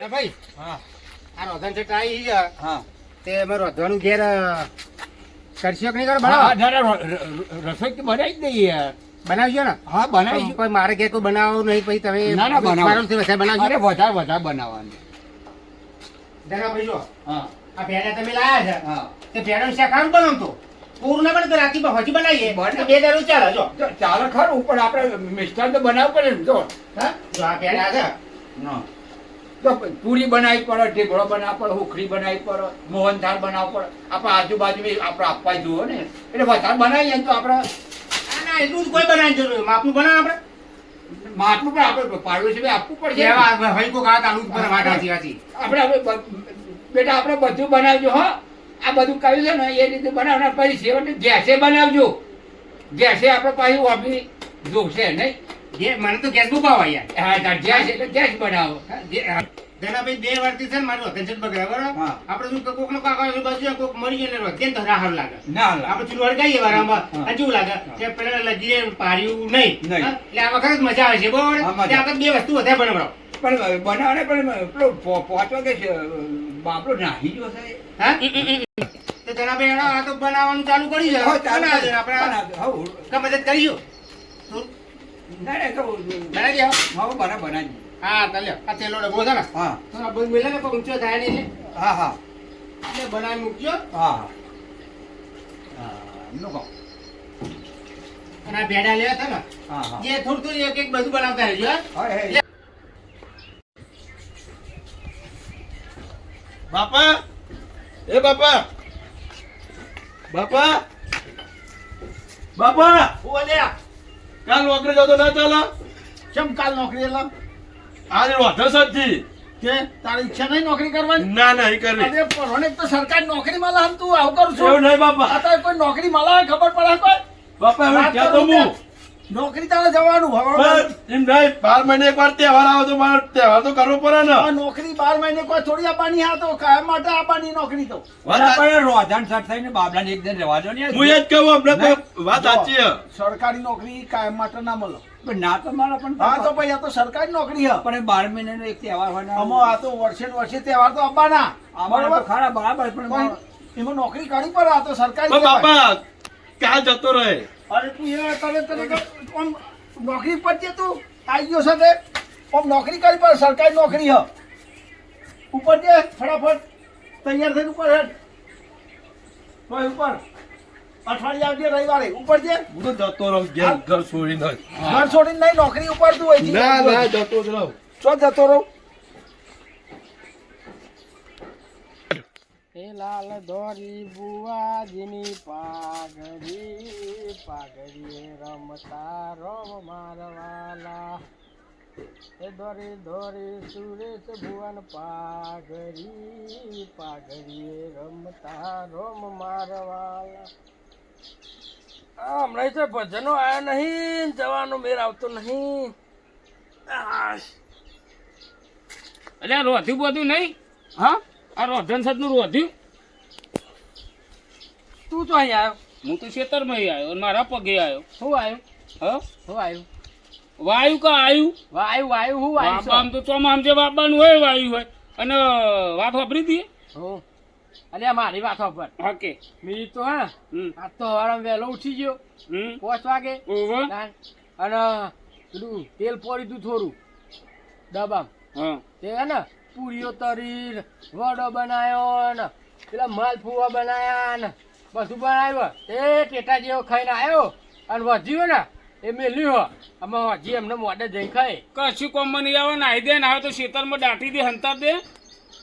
ભાઈ હા આ રોધન છે કાઈ છે હા તે અમે રોધવાનું ઘેર કરશો કે નહીં કરો હા બનાવો રસોઈ તો બનાવી જ દઈએ યાર. બનાવજો ને હા બનાવીશું. કોઈ મારે ઘેર કોઈ બનાવવું નહીં પછી તમે ના, ના, બનાવો. મારાથી વધારે બનાવજો અરે વધારે બનાવવાની. જરા ભાઈ જો હા આ ભેડા તમે લાયા છે હા તે ભેડાનું શાક આમ બનાવતો પૂરું ના બને રાતી હજી બનાવીએ તો બે દારૂ ચાલે જો તો ચાલે ખરું પણ આપણે મિષ્ટાન તો બનાવવું પડે ને જો. હા જો આ ભેડા છે હા તો પૂરી બનાવી પડે, ઢેબળો બનાવવો પડે, હુખડી બનાવી પડે, મોહનથાળ બનાવવો પડે. આપણે આજુબાજુ બી આપણે આપવા જુઓ ને એટલે વધારે બનાવીએ ને તો આપણે ના એટલું જ કોઈ બનાવી જરૂર માપનું બનાવ આપણે માટલું પણ આપણે પાડોશી આપવું પડશે. જેવા ભાઈ કો ગાત આલુ પર વાત હાચી હાચી આપણે હવે બેટા આપણે બધું બનાવજો હા. આ બધું કહ્યું છે ને એ રીતે બનાવના પછી છેવટે ગેસે બનાવજો. ગેસે આપણે પાછી વાપરી જોશે નહીં. જે મને તો ગેસ બહુ ભાવ યાર હા ગેસ એટલે ગેસ બનાવો. ભાઈ બે વારથી છે ને મારું હતન બગડે બરાબર હા. આપણે શું કોક નો કાકા બાજુ કોક મરી જાય ને કેમ તો રાહર લાગે ના લાગે. આપણે ચૂલો હળગાઈએ વારામાં હા. હજુ લાગે કે પેલા લગીરે પાડ્યું નહીં નહીં. હા? એટલે આ વખત મજા આવે છે બરોબર હા, મજા. એટલે આપણે બે વસ્તુ વધારે બનાવડાવો પણ બનાવને પણ પેલો પહોંચવા કે છે બાપડો નાહી ગયો છે. હા તો તેના ભાઈ આ તો બનાવવાનું ચાલુ કરી છે હો, ચાલુ બનાવજો કરે. આપણે હઉ. કા મદદ કરીશું ના, ના, તો બનાવી દે હવે બનાવી. હા ચાલ્યો આ તેલો ડબ્બો છે ને હા આ બધું મિલે ને કોઈ ઊંચો થાય નહીં હા હા એટલે બનાવી મૂકજો હા હા એમનું કહો. અને આ ભેડા લેવા હતા ને હા હા જે થોડું થોડું એક એક બધું બનાવતા રહેજો હા હા, હે. બાપા એ બાપા બાપા બાપા હું અલ્યા કાલ નોકરી જતો ના ચાલા કેમ કાલ નોકરી એટલે આજે વાંધો સજ્જી કે તારી ઈચ્છા નહીં નોકરી કરવાની ના ના એ કરી અરે પરોને તો સરકારી નોકરી મળે આમ તું આવું કરું છું એવું નહીં બાપા અત્યારે કોઈ નોકરી મળે ખબર પડે કોઈ બાપા હવે વાત ક્યાં કરું તો હું ત્યાં. નોકરી તારે જવાનું હવે બસ એમ નહીં 12 મહિને એક વાર તહેવાર આવે તો મારે તહેવાર તો કરવો પડે ને આ નોકરી 12 મહિને કોઈ થોડી આપવાની હા તો કાયમ માટે આપવાની નોકરી તો બરાબર રોધાન સટ થઈને બાબલાને એક દિન રહેવા દો ને. હું એ જ કહું આપણે કોઈ વાત સાચી છે સરકારી નોકરી કાયમ માટે ના મળે પણ ના તો મારે પણ હા તો ભાઈ આ તો સરકારી નોકરી હે પણ એ 12 મહિનાનો એક તહેવાર હોય ને આમાં આ તો વર્ષે ને વર્ષે તહેવાર તો આપવાના અમારે તો બરોબર ખરા બરાબર પણ પણ એમાં નોકરી કરવી પડે આ તો સરકારી પણ કહેવાય. બાપા ક્યાં જતો રહે અરે તું એ તને આમ નોકરી પર જે તું આવી ગયો છે તે આમ નોકરી કરી પડે સરકારી નોકરી હ ઉપર જે ફટાફટ તૈયાર થઈને ઉપર હેડ ભાઈ ઉપર અઠવાડિયે આવજે રવિવારે ઉપર જે હું તો જતો રહું ઘર છોડીને જ. ઘર છોડીને નહીં નોકરી ઉપર તું હોય ના ના જતો જ રહું ચો જતો રહું એ લાલ દોરી બુવાજીની પાઘડી પાઘડીએ રમતા રમ મારવાલા એ દોરી દોરી સુરેશ ભુવન પાઘડી પાઘડીએ રમતા રમ મારવાલા હમણાં તો ભજનો આવ્યા નહીં જવાનો મેર આવતો નહીં એટલે આ રોધ્યું બધું નહીં હા આ રોધન સદનું રોધ્યું તું તો અહીં આવ્યો હું તો ખેતરમાં આવ્યો અને મારા પગે આવ્યો શું આવ્યું હા શું આવ્યું વાયુ કા આવ્યું વાયુ વાયુ હું વાયુ આમ તો ચોમામ જે વાપવાનું હોય વાયુ હોય અને વાત વાપરી દઈએ હું અરે આ મારી વાત પર હા કે મી તો હા હમ આ તો હવારે વહેલો ઉઠી ગયો 5 વાગે ઓવર તાન. અને પેલું તેલ પોરી તું થોડું ડબ્બામાં હા તે હે ને પૂરીઓ તરી ને વડો બનાવ્યો ને પેલા માલપુઆ બનાયા ને બધું બનાવ્યું તે ટેટા જેવો ખાઈને આવ્યો અને વધ્યું ને એ મેલ્યું હો આમાં હજી એમને મોઢે જઈ ખાય કશું કોમ નહીં આવે નાહી દે ને આવે તો ખેતરમાં દાટી દે હંતા દે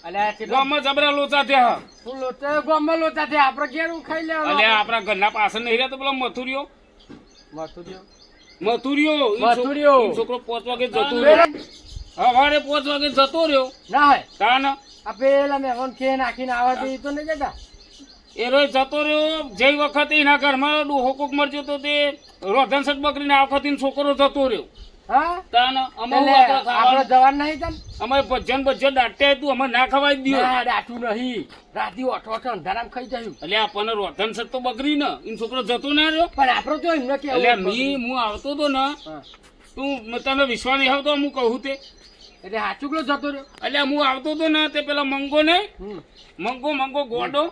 અલ્યા કેટલો ગામમાં જબરા લોચા થયા તું લોચા ગામમાં લોચા થયા આપણે ઘેરું ખાઈ લેવાનું એટલે આપણા ઘરના પાછળ નહીં રહ્યા તો પેલો મથુરિયો મથુરિયો મથુરિયો મથુરિયો. ઈ છોકરો 5 વાગે જતો રહ્યો સવારે 5 વાગે જતો રહ્યો ના હોય તાન આ પેલા મેં કે નાખીને આવે તો એ તો નહીં જતા એ રોજ જતો રહ્યો જે વખતે એના ઘરમાં ડોહો કોક મરજો તો તે રોધન સટ બકરીને આ વખતે એનો છોકરો જતો રહ્યો હા તાન અમે એટલે આપણે જવાનું નહીં તને અમે ભજન દાટ્યા તું અમે ના ખવાય દયો ના દાટું નહીં રાતી ઓઠો અંધારામ ખાઈ જાય એટલે આપણને રોધન સટ તો બકરી ને એનો છોકરો જતો ના રહ્યો પણ આપણો તો એમને એટલે કેવું હું આવતો તો ને હા. તું તને વિશ્વાસ નહીં આવતો હું કહું તે એટલે હાચુકલો જતો રહ્યો. અલ્યા હું આવતો હતો ને તે પેલા મંગો ને મંગો ગોડો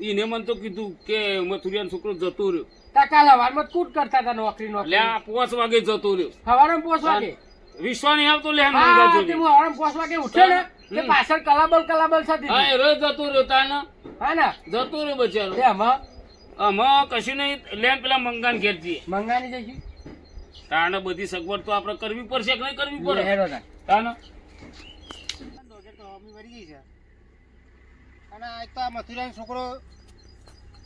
એને મને તો કીધું કે મથુરિયાનો છોકરો જતો રહ્યો. તા કાલ હવારમાં કૂટ કરતા હતા નોકરી. અલ્યા 5 વાગે જતો રહ્યો. સવારમાં 5 વાગે. વિશ્વા નહીં આવતો લે હા, તે હું હવારમાં 5 વાગે ઉઠ્યો ને તે પાછળ કલાબલ સાથે હા રે જતો રહ્યો તાને હા ને જતો રહ્યો બચારો. તે આમાં કશું નહીં લે પેલા મંગાને ઘેર જઈએ. મંગાની જઈશું. તાને બધી સગવડ તો આપણે કરવી પડશે કે નહીં કરવી પડે હેડો તા. તાને અને આજ તો આ મથુરાનો છોકરો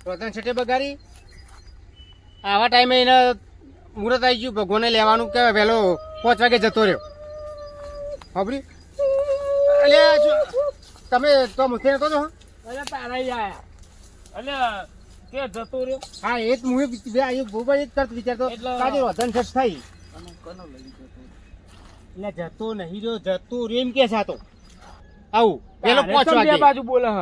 રતન શેઠે બગાડી. આવા ટાઈમે એને મુહૂર્ત આવી ગયું ભગવાને લેવાનું કે વહેલો 5 વાગે જતો રહ્યો. ખબરી એટલે તમે તો મુથે નતો છો? અરે તારા આયા. અલ્યા કે જતો રહ્યો. હા એ જ હું બહુ જ તરત વિચારતો એટલે કાજે રતન શેઠ થઈ એટલે જતો નહીં રહ્યો જતો રહ્યો એમ કે સાતો આવું પેલો 5 વાગે બાજુ બોલે હ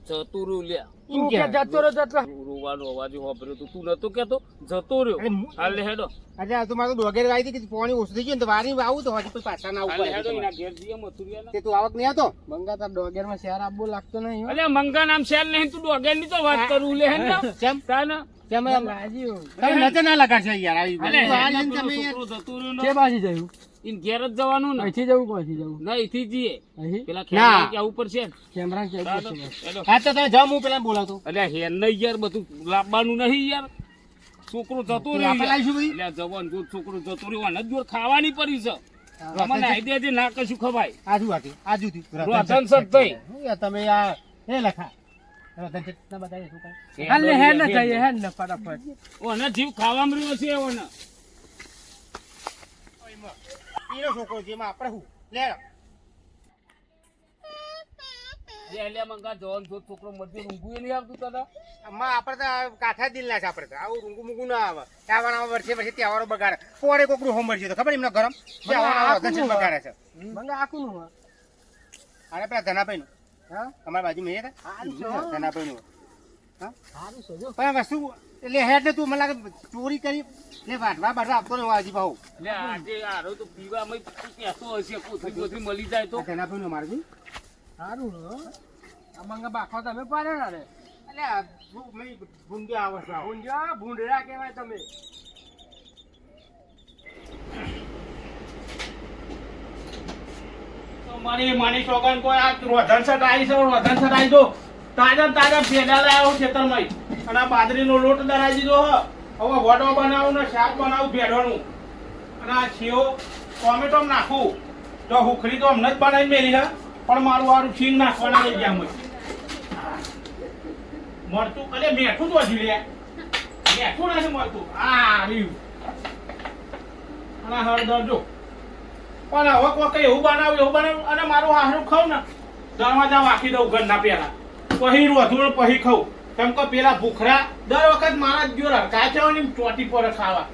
જતો રહ્યો લ્યા. એમ કે જતો રહ્યો રોવાનો અવાજ હોભર્યો તો તું નતો કેતો જતો રહ્યો. હાલ લે હેડો અરે તું મારું ડોગેર આવી હતી કે પાણી ઓછું થઈ ગયું ને તો વારી આવું તો હજી પછી પાછા ના હાલ લે હેડો આવું એના ઘેર જઈએ મથુરિયાના. તે તું આવક નહીં આવતો મંગા તાર ડોગેર માં શહેર આપવો લાગતો નહીં હો. અલ્યા મંગા નામ શેલ નહીં તું ડોગેર ની તો વાત કરું લે હેડ ના કેમ તાને કેમ રાજી તમે નચે ના લગાડશે યાર આવી અલ્યા બધું હેડ આ ના લઈને પેલો તમે છોકરો જતો રહ્યો ને. કે બાજી જયું ઈન ઘેર જ જવાનું ને. અહીંથી જવું કોઈથી જવું ના અહીંથી જઈએ અહીં પેલા ના. ખેલા કે ઉપર છે કેમેરા કે હેડો. હા તો તમે જાઓ હું પેલા બોલાવતો અલ્યા હેર નહીં યાર બધું લાવવાનું નહીં યાર. છોકરો જતો રહ્યો આપણે લાવીશું બધી? અલ્યા જવાન જો છોકરો જતો રહ્યો અને જોર ખાવાની પડી છે. મને આઈડિયા છે ના કશું ખવાય. આજુથી રોધન સત થઈ. તમે આ એ લખા રતન શેઠ ના બતાવીએ શું કાંઈ? હાલ લે, હેડ ને જઈએ, હેડ ને ફટાફટ ઓને જીવ ખાવામાં રહ્યો છે ઓને. ઈનો છોકરો જેમાં આપણે હું લે લે લે મંગા જવાન જો છોકરો મરજો ઊંઘું નહીં આવતું તને. આમાં આપણે તો કાઠા દિલ ના છે આપણે તો આવું રૂંગું મૂગું ના આવે તહેવારમાં વર્ષે વર્ષે તહેવારો બગાડે પોરે કોકરું હોમ મળશે તો ખબર એમના ગરમ તહેવારો રતન શેઠ બગાડે છે મંગા આખું નું અરે પેલા ધનાભાઈ નું હા તમારી બાજુ મેં ધનાભાઈ નું હા પણ વસ્તુ એટલે હેડ ને તું મને લાગે ચોરી કરી લે વાટવા બાટવા આપતો ને હજી ભાવ લે આજે આરો તો પીવામાં પેસો હશે કોથળી કોથળી મળી જાય તો. ધનાભાઈ નું મારું સારું આ મંગા બાખો તમે પાડે ને રે એટલે ભૂંડિયા આવે છે ભૂંડરા કહેવાય તમે માની છોકન કોઈ આ રોધન સટ આવી છે રોધન સટ આવી દો તાજા તાજા ભેડા લાવ્યો ખેતરમાં અને આ બાજરીનો લોટ દરાઈ દીધો હ હવે વડો બનાવું ને શાક બનાવું ભેડવાનું અને આ સેવ ટોમેટો નાખું તો હુખરી તો હમણાં જ બનાવી મેલી હે પણ મારું વારું છીંગ નાખવાના લઈ ગયા મેં મરતું અલે મેઠું તો હજી લે મેઠું નથી મળતું આ રહ્યું અને હળદર જો પણ હવે કોઈ એવું બનાવ્યું અને મારું હારું ખાવ ને દરવાજા વાંકી દઉં ઘરના પેલા પછી રોધું પછી ખાઉં કેમ કે પેલા ભૂખરા દર વખત મારા જ જો કાચવાની ચોટી પર ખાવા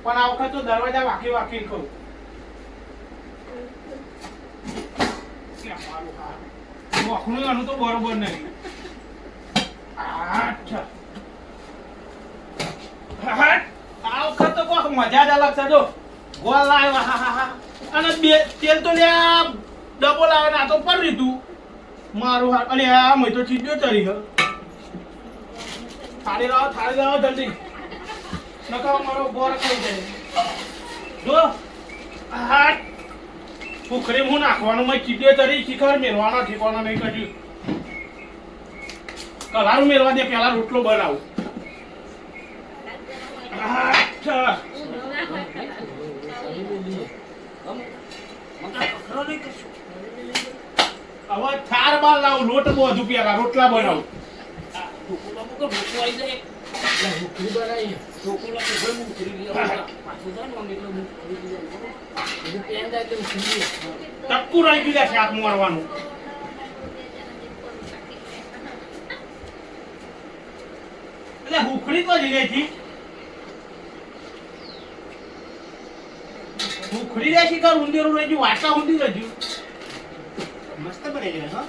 પણ આ વખત તો દરવાજા વાંકી વાંકીને ખાઉં મારું હારું મોખનું એનું તો બરોબર નહીં અચ્છા આ વખત તો કોઈ મજા જ અલગ છે જો ગોળ લાવ્યા હા હા હા અને બે તેલ તો લે ડબો લાવે ના તો પર રીતું મારું હાથ અરે આ મેં તો ચીજો ચડી ગયો થાળી લાવો જલ્દી નકા મારો ગોળ ખાઈ જાય જો હાટ પુખરી હું નાખવાનું મેં ચીજો ચડી શિખર મેળવાના ઠેકવાના નહીં કર્યું કલારું મેળવા દે પેલા રોટલો બનાવું અચ્છા હવે થાર બાર લાવું લોટ બધું પેલા રોટલા બનાવું ટક્કુ રહી ગયું શાક મારવાનું એટલે હુખડી તો જ ગઈ હુખડી રહી કર ઊંધેરું રહી ગયું વાટા ઊંધી રહ્યું મસ્ત બની ગયો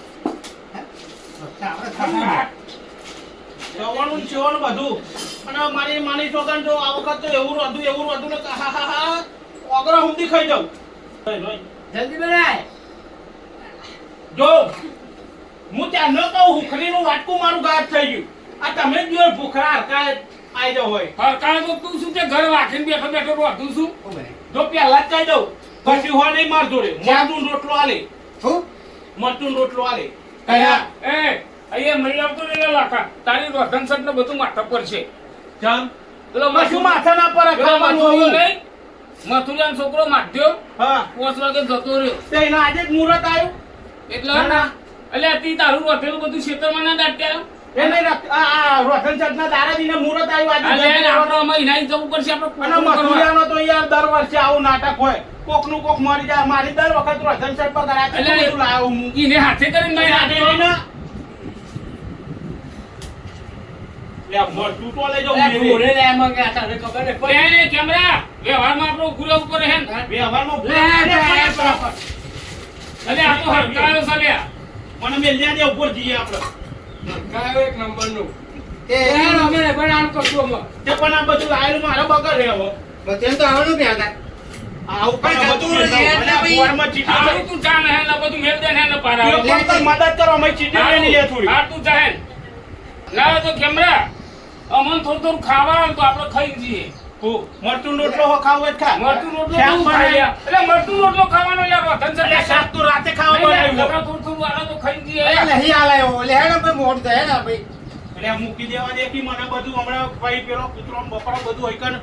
જવાનું ચેવાનું બધું અને મારી છોકરા જો આ વખત તો એવું હતું ને હા હા હા ઓગરા ઊંધી ખાઈ જાઉં જલ્દી બનાય જો હું ત્યાં ન કહું હુખરીનું વાટકું મારું ગાયબ થઈ ગયું આ તમે જ જો ભૂખરા હરકા આઈ જાવ હોય સરકાર તો તું શું છે ઘર વાખીને બેઠો બેઠો રોધું છું જો પહેલા જ કહી દઉં કશું હોય નહીં માર જોડે મરતું રોટલો આલે શું મરતું રોટલો આલે એ અહીંયા મળી આવતો ને લાખા તારી રોધન સટ ને બધું માથા પર છે જામ પેલો કશું માથા ના પર ખાવાનું નહીં મથુરિયાનો છોકરો માધ્યો હા 5 વાગે જતો રહ્યો તે એના આજે જ મુહૂર્ત આવ્યું એટલે ના. એટલે તી તારું રોધેલું બધું ખેતરમાં ના દાટ્યા એ નહીં આ રોશન ચટના દાદાજીને મુહૂર્ત આવ્યું આજે આજે આપણો મહિના જવું પડશે અને આપણે મથુરિયાનો તો યાર દર વર્ષે આવું નાટક હોય કોકનું કોક મરી જાય મારી દર વખત રોશન ચટ પર કરાય એટલે બધું લાવ્યો હું ઈને હાથે કરીને નહીં આજે રાખે. લઈને લે મોટું તો લઈ જાઉં એને કેમેરા વ્યવહારમાં આપણો ગુરુ ઉપર હે ને. વ્યવહારમાં એટલે આ તો હરકાયો ચાલ્યા મને મેલ્યા દે ઉપર જઈએ આપણે તે તે પણ આ બધું આયેલું મારા બગર રહે હવે બધાને તો આવવાનું બે હતા આવું પણ પણ બધું જતું રહે અને આ ભાઈ. બોર્ડમાં ચીઠી હારું તું જા ને હે ને બધું મેલ દે ને હે ને પારા એ પણ તો મદદ કરો અમે ચીઠી લઈને લે થોડી હાર તું જા હે ને. ના તો કેમેરા અમન થોડું થોડું ખાવા આવે તો આપણે ખાઈ જઈએ મરચું રોટલો હો ખાવો જ ખા મરતું રોટલો શાક કેવું ખાઈ લ્યા? એટલે મરતું રોટલો ખાવાનો યાર રોધન છે એટલે શાક તો રાતે ખાવા બનાવ્યું થોડું થોડું આને તો ખાઈ જઈએ એ નહીં આલાયો લે હેડો ભાઈ મોડ થાય ને ભાઈ એટલે મૂકી દેવા દે કે મને બધું હમણાં ભાઈ પેલો કૂતરો ને બકરો બધું હોય કન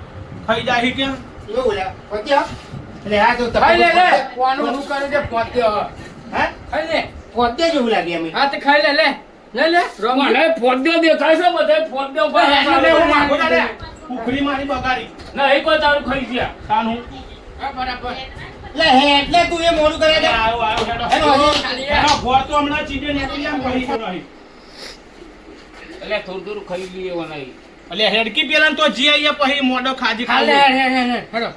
ખાઈ જાય કે એવું લે પતી હા એટલે આ તો ખાઈ લે લે હે કોનું શું કરે છે પોતે હવે ખાઈ લે પોતે જેવું લાગે અમે હા તે ખાઈ લે લે લે લે મને ફોડ્યો દેખાય છે બધે ફોડ્યો ભાઈ એટલે હું માગો ના લે ઉખડી મારી બગાડી ના એક વાર તારું ખાઈ ગયા તાનું હા બરાબર લે હે એટલે તું એ મોડું કરે છે આયો આયો હેડો હેડો હજી એનો ભોર તો હમણાં ચીજે નીકળી આમ કહી તો નહીં એટલે થોડું થોડું ખાઈ લઈએ વનાઈ એટલે હેડકી પેલા તો જી આઈએ પછી મોડો ખાજી ખા લે ખાલી હે હે હે હેડો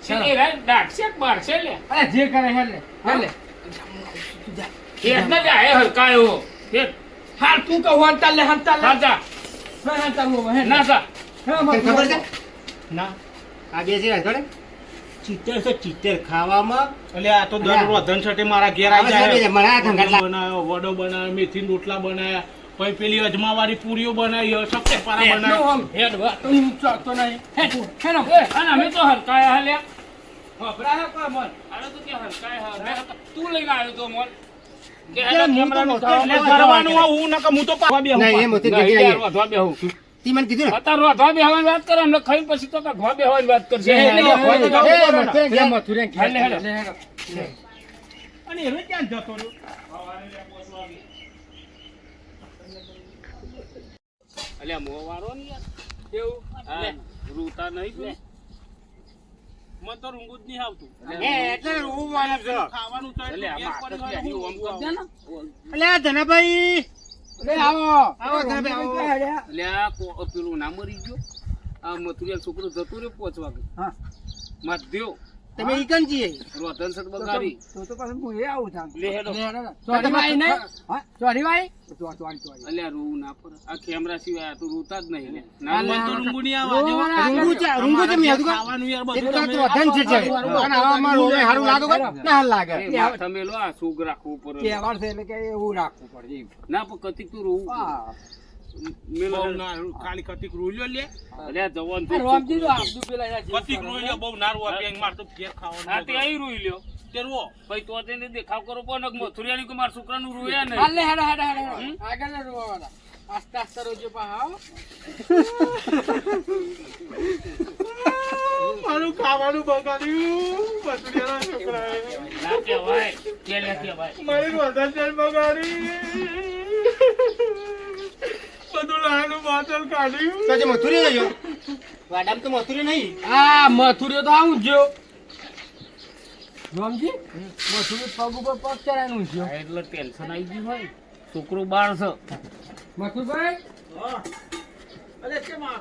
સીધી રાત દાટશે કે બારશે લે અરે જે કરે હે લે હે લે એટલે જ આયે હરકાયો હેડ હાલ તું કહો હંતા લે હંતા લે સાચા હા હંતા મો હે ના સા હા તને ખબર છે ના આ બે છે જોડે ચિત્તર છે ચિત્તર ખાવામાં એટલે આ તો દર રોધન છટે મારા ઘેર આવી આવે છે, જાય મને આ ધંધા લાગે. બનાવ્યો વડો બનાવ્યો મેથી રોટલા બનાવ્યા પછી પેલી અજમાવાળી પૂરીઓ બનાવી સક્કે પારા નો બનાવ્યા આમ હેડ વા તો હું ચાકતો નહીં હેડ હેડો અને અમે તો હરકાયા હાલ્યા હબરા હે કોઈ મન અરે તો કે હરકાયા હા મેં તું લઈને આવ્યો તો મોલ કે એટલે હું તો કેમેરાનું મોટો ખાવા એટલે ઘરવાનું આ હું નકર હું તો પાવા બેહું નહીં એ મોતી નહીં, જગ્યાએ યાર, વધવા બેહું. તી મને કીધું ને અત્યારે વધવા બેહવાની વાત કરે અમને ખાઈ પછી તો કાંઈ ઘવા બેહવાની વાત કરશે લે, લે, એટલે લે, વધવા લે, બેહવું લે, પડે. લે, મથુરે હેડ, હેડ. લે હેડો અને એને ક્યાં જતો રહ્યો અલ્યા મોંવાળો ને યાર કેવું હા, રૂતા નહીં તું? મને તો રૂંગું જ નહીં આવતું એ એટલે રૂ વાળા છો ખાવાનું તો અલ્યા એટલું માથે ઘેર થી પડી આમ કર દે ને. એટલે આ ધનાભાઈ લે આવો આવો ધનાભાઈ આવો અલ્યા પેલું ના મરી ગયો આ મથુરિયા છોકરો જતો રહ્યો 5 વાગે હા માધ્યો તમે ઈકન છીએ રોધન સત બગાડી તો પાછું હું એ આવું થામ લે હેડો ચોરી ભાઈ નહીં હા ચોરી ભાઈ અલ્યા રૂ ના પર આ કેમેરા સિવાય આ તો રૂતા જ નહીં લે અલ્યા. ના તો રૂંગું નહીં આવવા દેવા. રૂંગુ છે મેં કીધું ખાવાનું યાર એક બધું તો તમે વધન છે અને આમાં રોમે હારું લાગે ભાઈ ના હારું લાગે એ માથા મેલો આ સુગ રાખવું પડે તહેવાર છે એટલે કે એવું રાખવું પડે એમ. ના પણ કતિક તું રૂ હા મેલો બહુ ના ખાલી કતિક રોલ્યો લે અલ્યા જવાન આ રોમજી તો આપદું પેલા એના જેવું કતિક કરે. રોલ્યો બહુ નારું આપી માર તો ઘેર હા ખાવાનું તે અહીં રૂઈ લ્યો તે રો ભાઈ તો તેને દેખાવ કરો પણ મથુરિયાની કે મારા છોકરાનું રૂયા નહીં હાલ લે હેડો હેડો હેડો આગળ ને રોવાના આસ્તે આસ્તે રોજો પા આવો મારું ખાવાનું બગાડ્યું પતરીયાના છોકરાએ ના કહેવાય કે લે કહેવાય મારી રોધન બગાડી બધું લાનું બાટલ કાઢ્યું તો જે મથુરી જજો વાડામ તો મથુરી નહીં આ મથુરીઓ તો આવું જ જો રોમજી મથુરી પગ ઉપર પગ ચડાનું છે હા, એટલે ટેન્શન આવી ગયું હોય છોકરો બાર છે મથુરભાઈ અરે કેમ આ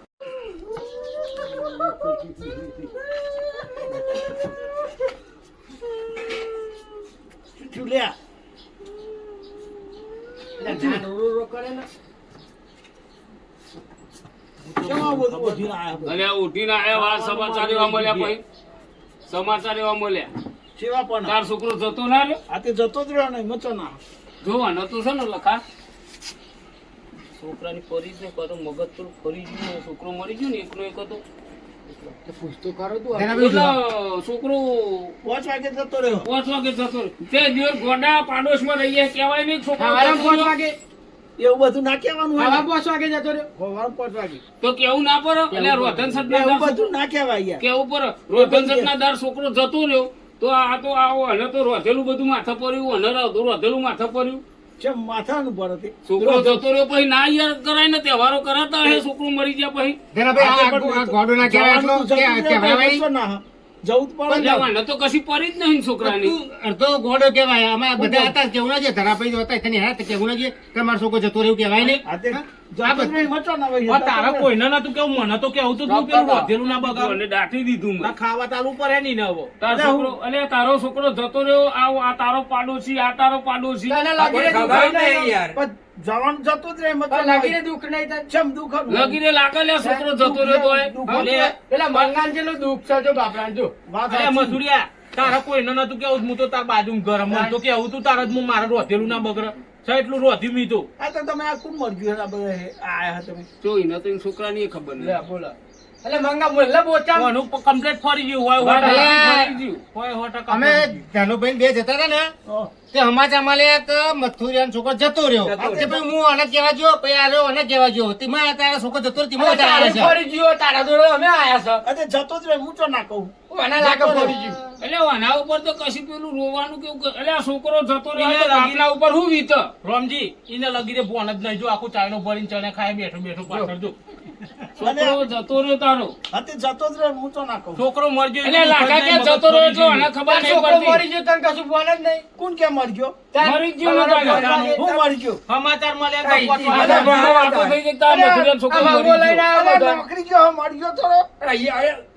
ચૂલ્યા રો કરે ને કેમ આ બધું વધી આયા અને ઉઠીને આયા વાત સમાચાર એવા મળ્યા ભાઈ સમાચાર એવા મળ્યા સેવા પણ તાર છોકરો જતો ના રહ્યો આ તે જતો જ રહ્યો ને મચો ના જો આનો તો છે ને લખા છોકરાની પરી જ ને કાં તો મગજ થોડું ફરી ગયું ને છોકરો મરી ગયો ને એકનો એક હતો પૂછતો ખરો તું એટલે છોકરો 5 વાગે જતો રહ્યો 5 વાગે જતો રહ્યો. તે દિવસ ગોડા પાડોશમાં રહીએ કહેવાય નહીં છોકરો સવારે જતો 5 રહ્યો. વાગે એવું બધું ના કહેવાનું હોય સવારે ને. 5 વાગે જતો રહ્યો સવારે 5 વાગે તો કેવું ના પડે એટલે રોધન સટના એવું દર બધું ના કહેવાય યાર. કેવું પડે રોધન સટના દર છોકરો જતો રહ્યો તો આ તો આવો અને તો રોધેલું બધું માથે પડ્યું અને રોધેલું માથે પડ્યું ચમ માથાનું પર હતી. છોકરો જતો રહ્યો પછી ના યાર કરાય ને તહેવારો કરાતા હે છોકરો મરી ગયા પછી ધનાભાઈ આ ગોડો ના કહેવાય એટલો કે કહેવાય જવું જ ના. જવું જ પડે ને. એટલે તો કશી પરી જ નહીં છોકરાની અડધો ગોડો કહેવાય અમે બધા હતા કેવું ના છે ધનાભાઈ જો હતા તેની હાથ કેવું ના છે કે મારો છોકરો જતો રહ્યો કહેવાય નહીં આ તે જતો જ નહીં, મચો ના હોય. પણ તારા કોઈને નતું કેવું મને તો કેવું તું પેલું રોધેલું ના બગાડ અને દાટી દીધું મેં. તાર ખાવા તારું પડે નહીં ને હવે તારો છોકરો અને તારો છોકરો જતો રહ્યો આ તારો પાડોશી આ તારો પાડોશી તને લાગીને દુઃખ નહીં યાર પણ જવાનું જતું જ રહે, મચો તને ના લાગીને હોય. દુઃખ નહીં થાય ચમ દુઃખ હતું. લગીને લાગે લે છોકરો જતો રહ્યો તો એ. દુઃખ ભલે. હતું. પેલા મંગાન જેટલું દુઃખ છે જો બાપરાને જો વાત અરે સાચી. મથુરિયા તારા કોઈને નતું કેવું હું તો તાર બાજુ ગરમ મને તો કેવું તું તારા જ હું મારે રોધેલું ના બગડે છે એટલું રોધ્યું મી તો આ તો તમે આ કોણ મરજ્યું છે? આ બધા આયા તમે. જોઈને તો છોકરાની એ ખબર લે નહીં બોલો એટલે મંગા બોલે બોચા આનું કમ્પ્લીટ ફરી ગયું હોય હોય સો ટકા અમે ધનુભાઈ બે જતા હતા ને ઓહ. તે સમાચાર મળ્યા કે મથુરિયાનો છોકરો જતો રહ્યો તે પછી હું આને કહેવા ગયો પછી આને આને કહેવા ગયો તેમાં તારા છોકરો જતો રહ્યો તેમાં વધારે આવે છે ફરી ગયો તારા જોડે અમે આયા અરે જતો જ રહે, હું તો ના કહું. છે મને લાગે ફરી ગયું એટલે આના ઉપર તો કશી પેલું રોવાનું કેવું એટલે આ છોકરો જતો રહ્યો એને તો આપણા ઉપર શું વીત રોમજી એને લગી દે બોન જ નહીં જો આખું ચાયનો ભરીને ચણે ખાય બેઠો બેઠો પાછળ જો છોકરો જતો રહ્યો તારો હા, તે જતો જ રહે, હું તો ના કહું. છોકરો મરજો એટલે લાગા કે જતો રહ્યો તો આને ખબર તાર નહીં છોકરો પડતી મરી ગયો તને કશું બોલ જ નહીં કોણ કેમ મરજો? મરી જ ગયો ને તારે. હું મરજો? સમાચાર મળ્યા કઈ તો થી? આના ઘરમાં વાતો થઈ ગઈ કે તારા મથુરિયાનો છોકરો આ મરી મંગો લઈને ગયો. આવ્યો અરે બધો. નોકરી ગયો, મરજો થોડો.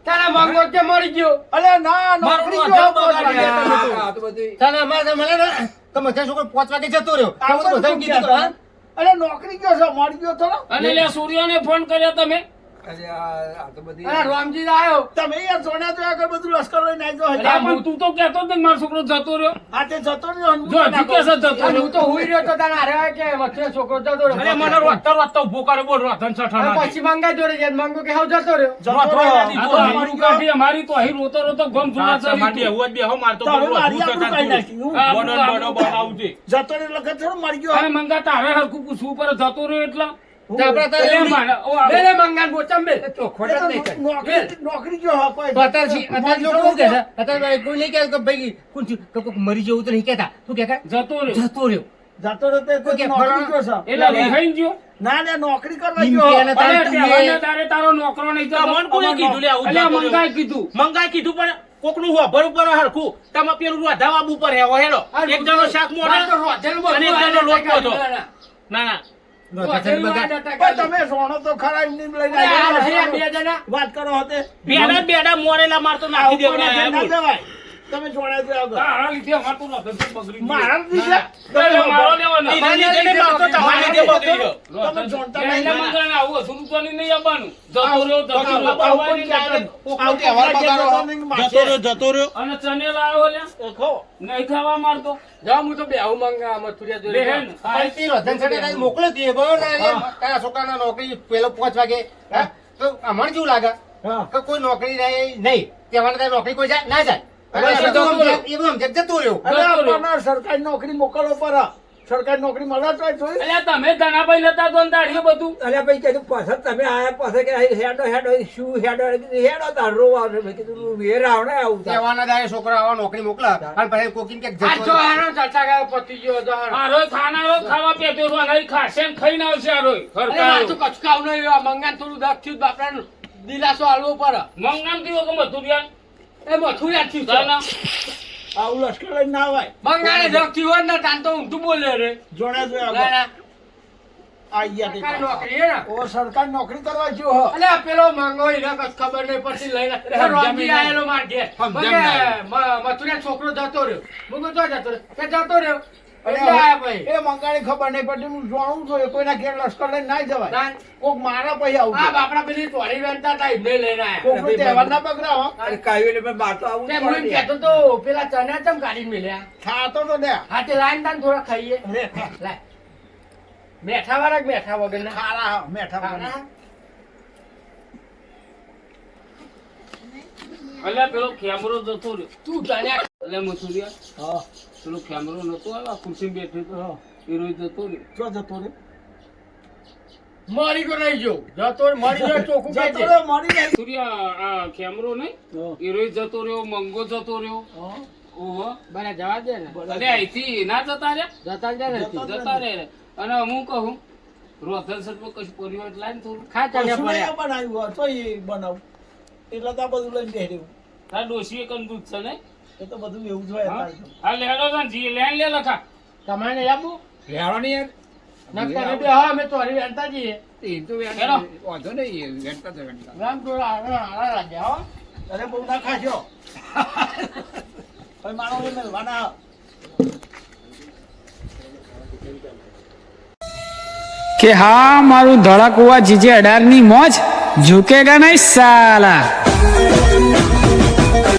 તારા મંગો કે મરી ગયો અરે ના, નોકરી મારું ગયો, રોધા મરજો. બગાડ્યા. તને અમારે મળે ને તો મથુરિયાનો છોકરો 5 વાગે જતો રહ્યો આ તો બધા બધું કીધું ક્યાં? અરે નોકરી ગયો છે, મરજો થોડો. અને લે સૂર્યને ફોન કર્યો તમે અરે રામજી આવ્યો તમે યાર સોના તો આગળ બધું લશ્કર લઈને આવી જાઓ. અલ્યા પણ તું તો કહેતો જ નહીં મારો છોકરો જતો રહ્યો હા, તે જતો રહ્યો, હું જો તો ના હજી કે કહું. છે જતો અને રહ્યો હું તો હુઈ રહ્યો તો તને હારે કે વચ્ચે છોકરો જતો રહ્યો અરે મને રોધતા રોધતા ઉભો કરે બોલ રોધન અને સઠાણા પછી મંગા જોડે જાય મંગો કે હાવ જતો રહ્યો જતો રોધવા રહ્યો. નથી. આ તો આબરૂ કાઢી અમારી તો અહીં રોતો રોતો ગમ જુના માટે એવું જ બેહો મારતો તો હવે મારી આબરૂ કાઢી નાખી. હું હા. બનો બનાવું છે જતો રહ્યો એટલે થોડો મરજો. અને મંગા તારે હરખું પૂછવું પડે જતો રહ્યો એટલા તો આપણે તો એટલે એમની- માને- ઓ આ- બે રે મંગાન બોચમ બે એ તો નોકરી ગયો હા, કોઈ. તો અત્યારે લોકો શું કહે છે? અત્યારે કોઈ નહીં કહે કે ભાઈ કોણ થયું? કે કોક મરી જવું તો નહીં કહેતા શું કહેતા જતો રહ્યો જતો રહ્યો જતો રહ્યો તે કોઈ કે નોકરી ગયો છે. એટલે રિહાઈ ગયો ના ને નોકરી કરવા નિમકે ગયો. અને અરે તારે તહેવારને તારે તારો નોકરો નહીં જતો. તમને કોણે કીધું લે આવું અલ્યા જતો રહ્યો? મંગાએ કીધું મંગાઈ કીધું પણ કોકનું હોભર ઉપર હરખું તમે પેલું રોધા આબુ પર હેવો હેડો એક જણો શાક મોઢે અને એક જણો લોટ મોઢો. ના ના પણ તમે સોનો તો ખરા એમને એમ લઈને આવ્યા. વાત કરો હતે. બેડા બેડા મોરેલા મારતો નાખી આવું પણ દેવડા ના જવાય. તમે સોના જો આગળ. તારા લીધે અમાર તો નોકરી બગડી ગઈ. મારા લીધે? એટલે મારો લેવાનો. એના લીધે મારતો તમારા લીધે બગડી ગયો. તમે જોણતા એટલે નહીં. મંગાને આવું હતું તો નહીં આવવાનું. જતો રહ્યો, જતો રહ્યો. આવું પણ ક્યાં છે? જતો રહ્યો અને ચને લાવ્યો લ્યા. ખો. નહીં ખાવા મારતો જા હું તો બે આવું મંગા મથુરિયા જોડે બેહેન, અહીંથી રોધન સાથે મોકલો દઈએ બરોબર ને? તારા છોકરાના નોકરી પેલો 5 વાગે હા? તો અમને શું લાગે હા. કે કોઈ નોકરી રહે નહીં તેમાં તારી નોકરી કોઈ જાય ના જાય અરે અને જતો એ રહ્યો. બધું સમજે જતો રહ્યો અરે જતો રહ્યો. આપણને સરકારી નોકરી મોકલવો પડે. સરકારી નોકરી મળે તો જોઈ. અલ્યા તમે ધનાભાઈ લેતા તો ને દાઢીએ બધું અરે ભાઈ કીધું પાછળ તમે આયા પાસે કે હેડો હેડો શું હેડો હેડો તારો આવે મેં કીધું વેર આવડે આવું તાર. કહેવાના દાડે છોકરા આવા નોકરી મોકલા અને પછી કોકીને ક્યાંક આ જતો જો રહ્યો. હારો ચર્ચા કરે પતી ગયો તો હારો આરોય ખાનારો ખાવા પેટ્યો તો નહીં ખાશે ને ખાઈને આવશે આરોય અરે હરકાયો. માથું કચું કાવ નહીં આ મંગાન થોડું દખ થયું બાપરાનું દિલાસો હાલવો પડે મંગામ થયો કે મથુરિયા એ મથુરિયા થયું છે. તાના આવું લશ્કર લઈને ના આવાય. મંગાને દખ થયું હોત ને તાન તો ઊંધું બોલે રે જોડે જો ના આગળ. ના આ ગયા તે. સરકારી નોકરી હે ને ઓ સરકારી નોકરી કરવા ગયો હો. અલે આ પેલો મંગો એને કશ ખબર નહીં પછી લઈને રોમજી આયેલો માર ઘેર સમજામ મંગે મથુરિયા છોકરો જતો રહ્યો મંગો તો જતો રહ્યો કે જતો રહ્યો અને એટલે આયા ભાઈ. એ મંગાની ખબર નહીં પડતી હું જાણું છું એ કોઈના ઘેર લશ્કર લઈને ના જવાય તાન. કોક મારા પછી આવું આ બાપડા પેલી ટોળી વેણતા હતા એમને લઈને આયા. કોકનો તહેવાર ના બગડાવો અરે કાંઈ નહીં, પણ બહાર તો આવું જ તે હું એમ પડે. કહેતો તો પેલા ચણા ચમ કાઢીને મેલ્યા. ખાતો તો દે હા તે લાઈન તાન થોડા ખાઈએ. રે ખા. લાય. મેઠા વાળા કે મેઠા વગરના? ખારા મેઠા ખારા? બને. એટલે પેલો ખેમરો જતો રહ્યો તું જાણ્યા. એટલે મથુરિયા હા પેલો ખેમરો નતો આવ્યો ખુરશી બેઠો તો એ રોજ જતો રહ્યો જો જતો રે મરી તો નહીં જો જતો રે, મરી જો ચોખ્ખું કહી જતો દે. રે મરી જાય મથુરિયા આ ખેમરો નહીં એ રોજ જતો રહ્યો મંગો જતો રહ્યો ઓહો બને જવા દે ને. અરે અહીંથી ના જતા રહ્યા જતા જ ને. જતા રે અને હું કહું રોધન સટમાં કશું પરિવાર લાઈને થોડું ખા ચાલ્યા કશું નહીં પડ્યા. બનાવ્યું હોય તો એ બનાવું એટલે તો આ બધું લઈને બેહર્યું તાર ડોશીએ કંદૂત છે ને એ તો બધું એવું જ હોય હા અત્યારે તો. આ લેડો છે ને જી લેન લે લખા તમારે નહીં આપું? લેવાનો નહીં યાર. નકર બે હા અમે ટોળી વેણતા જઈએ. એ તો હેલો. વાંધો નહીં વેચતા તો વેચતા. રામ ટોળા હારા લાગ્યા હો. અરે બહુ ના ખાશો ભાઈ માણસો મેળવાના કે હા મારું ધડાકુવા જીજે 18 ની મોજ ઝુકેગા નહીં સાલા.